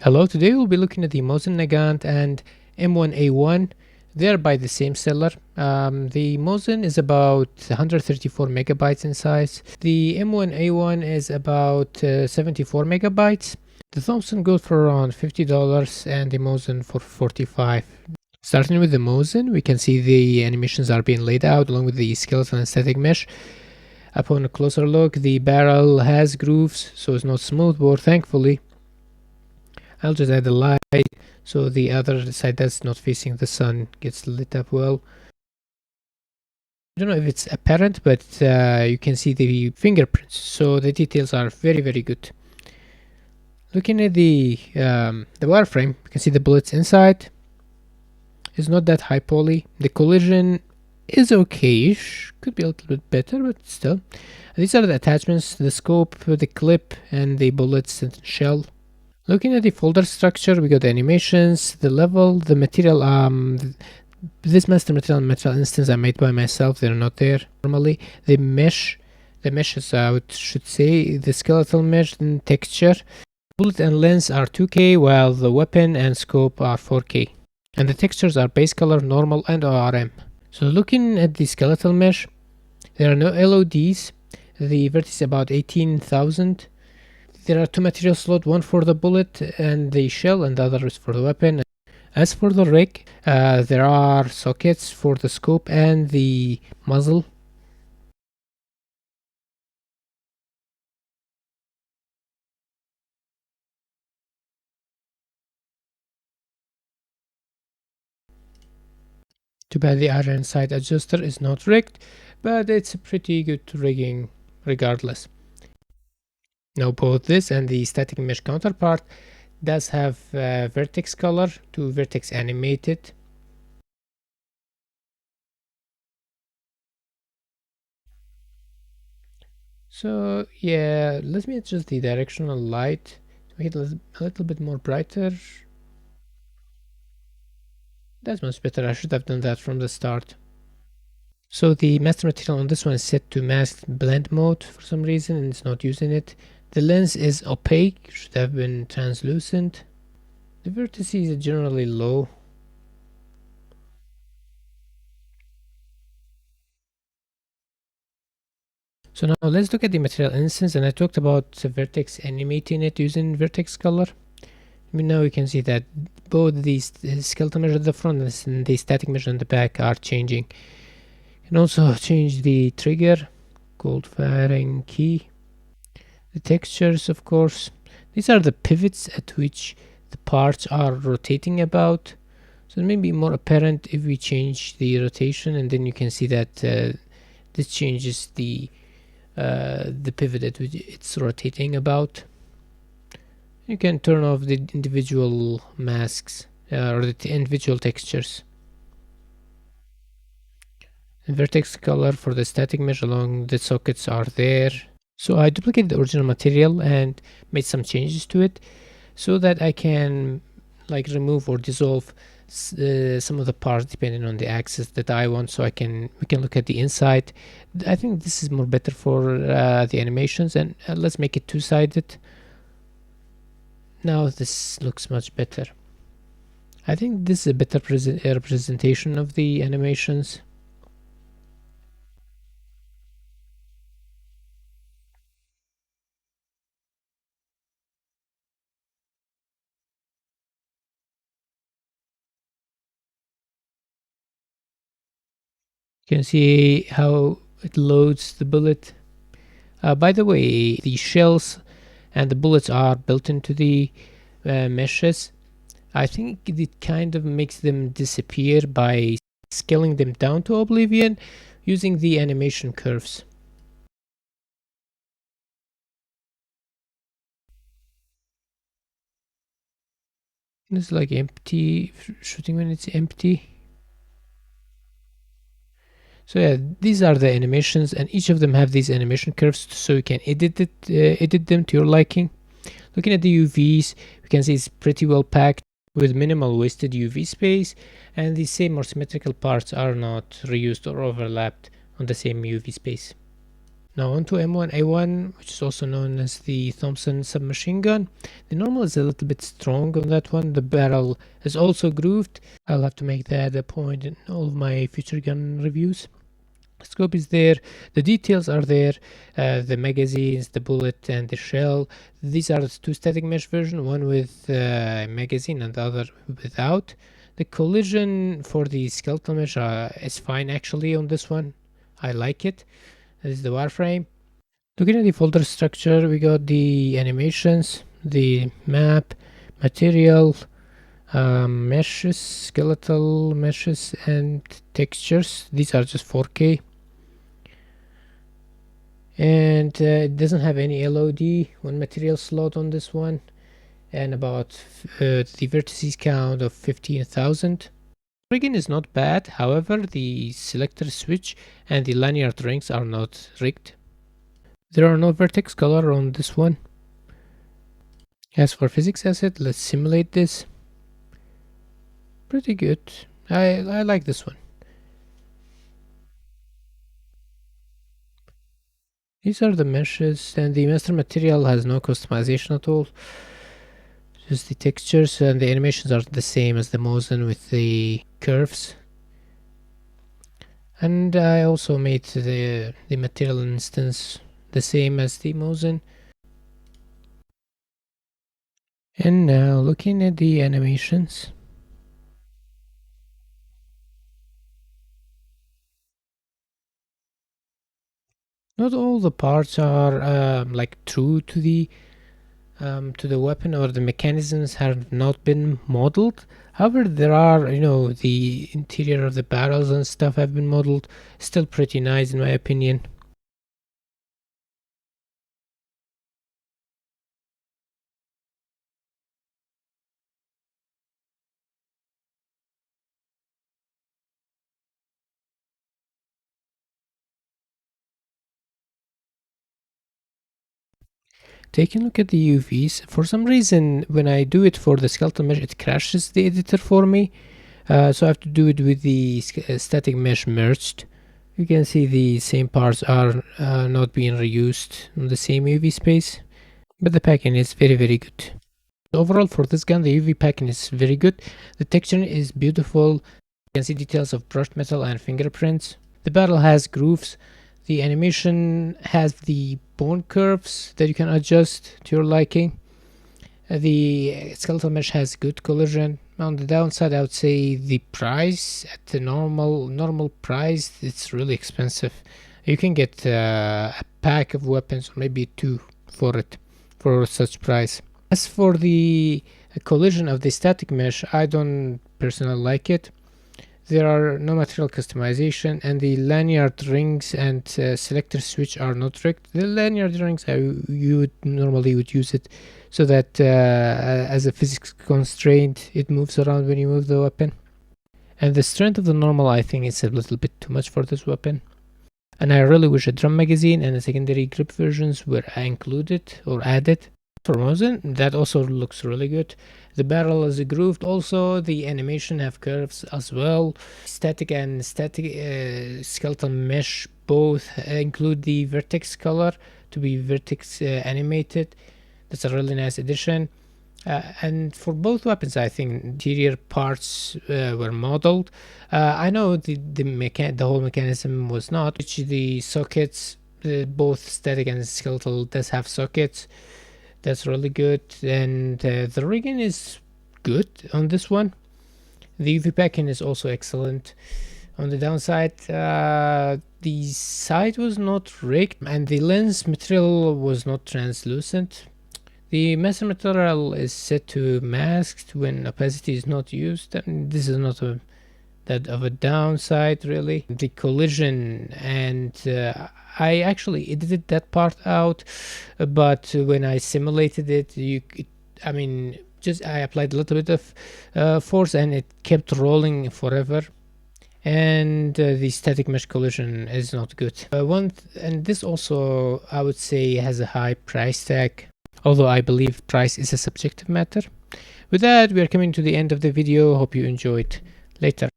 Hello, today we'll be looking at the Mosin Nagant and M1A1. They're by the same seller. The Mosin is about 134 megabytes in size. The M1A1 is about 74 megabytes. The Thompson goes for around $50 and the Mosin for $45. Starting with the Mosin, we can see the animations are being laid out along with the skeleton and static mesh. Upon a closer look, the barrel has grooves, so it's not smooth bore, thankfully. I'll just add the light so the other side that's not facing the sun gets lit up well. I don't know if it's apparent, but you can see the fingerprints, so the details are very, very good. Looking at the wireframe, you can see the bullets inside. It's not that high poly. The collision is okay-ish, could be a little bit better, but still. These are the attachments: the scope, the clip, and the bullets and shell. Looking at the folder structure, we got the animations, the level, the material. This master material and material instance I made by myself. They're not there normally. The meshes, I should say, the skeletal mesh and texture. Bullet and lens are 2K, while the weapon and scope are 4K. And the textures are base color, normal, and ORM. So looking at the skeletal mesh, there are no LODs. The vertex is about 18,000. There are two material slots, one for the bullet and the shell, and the other is for the weapon. As for the rig, there are sockets for the scope and the muzzle. Too bad the iron sight adjuster is not rigged, but it's a pretty good rigging regardless. Now both this and the static mesh counterpart does have vertex color to vertex animated. So yeah, let me adjust the directional light to make it a little bit more brighter. That's much better. I should have done that from the start. So the master material on this one is set to masked blend mode for some reason, and it's not using it. The lens is opaque, should have been translucent. The vertices are generally low. So now let's look at the material instance, and I talked about the vertex animating it using vertex color. I mean, now we can see that both these skeletal mesh at the front and the static mesh on the back are changing. You can also change the trigger, gold firing key, the textures, of course. These are the pivots at which the parts are rotating about. So it may be more apparent if we change the rotation, and then you can see that this changes the pivot at which it's rotating about. You can turn off the individual masks or the individual textures. And vertex color for the static mesh along the sockets are there. So I duplicated the original material and made some changes to it so that I can like remove or dissolve some of the parts depending on the axis that I want, so we can look at the inside. I think this is more better for the animations, and let's make it two-sided. Now this looks much better. I think this is a better representation of the animations. You can see how it loads the bullet. By the way, the shells and the bullets are built into the meshes. I think it kind of makes them disappear by scaling them down to oblivion using the animation curves. It's like empty, shooting when it's empty. So yeah, these are the animations, and each of them have these animation curves, so you can edit them to your liking. Looking at the UVs, we can see it's pretty well packed with minimal wasted UV space, and the same or symmetrical parts are not reused or overlapped on the same UV space. Now onto M1A1, which is also known as the Thompson submachine gun. The normal is a little bit strong on that one. The barrel is also grooved. I'll have to make that a point in all of my future gun reviews. The scope is there, the details are there, the magazines, the bullet and the shell. These are the two static mesh versions, one with magazine and the other without. The collision for the skeletal mesh is fine actually on this one. I like it. This is the wireframe. Looking at the folder structure, we got the animations, the map, material, meshes, skeletal meshes, and textures. These are just 4K. And it doesn't have any LOD, one material slot on this one, and about the vertices count of 15,000. Rigging is not bad, however the selector switch and the lanyard rings are not rigged. There are no vertex color on this one. As for physics asset, let's simulate this. Pretty good. I like this one. These are the meshes, and the master material has no customization at all. Just the textures, and the animations are the same as the Mosin with the curves. And I also made the material instance the same as the Mosin. And now looking at the animations. Not all the parts are like true to the weapon, or the mechanisms have not been modeled. However, there are, the interior of the barrels and stuff have been modeled. Still pretty nice in my opinion. Taking a look at the UVs, for some reason when I do it for the skeletal mesh it crashes the editor for me, so I have to do it with the static mesh merged. You can see the same parts are not being reused in the same UV space, but the packing is very good. Overall for this gun the UV packing is very good, the texture is beautiful, you can see details of brushed metal and fingerprints. The barrel has grooves, the animation has the bone curves that you can adjust to your liking. The skeletal mesh has good collision. On the downside I would say the price, at the normal price it's really expensive. You can get a pack of weapons or maybe two for it for such price. As for the collision of the static mesh, I don't personally like it. There are no material customization, and the lanyard rings and selector switch are not rigged. The lanyard rings you would normally use it so that as a physics constraint it moves around when you move the weapon. And the strength of the normal I think is a little bit too much for this weapon. And I really wish a drum magazine and a secondary grip versions were included or added. For Mosin, that also looks really good. The barrel is grooved also, the animation have curves as well. Static and skeletal mesh both include the vertex color to be vertex animated. That's a really nice addition. And for both weapons I think interior parts were modeled. I know the whole mechanism was not, which the sockets, both static and skeletal does have sockets. That's really good, and the rigging is good on this one. The UV packing is also excellent. On the downside, the sight was not rigged and the lens material was not translucent. The master material is set to masked when opacity is not used, and this is not that of a downside really. The collision, and I actually edited that part out, but when I simulated it, I applied a little bit of force and it kept rolling forever. And the static mesh collision is not good. And this also I would say has a high price tag, although I believe price is a subjective matter. With that, we are coming to the end of the video. Hope you enjoyed. Later.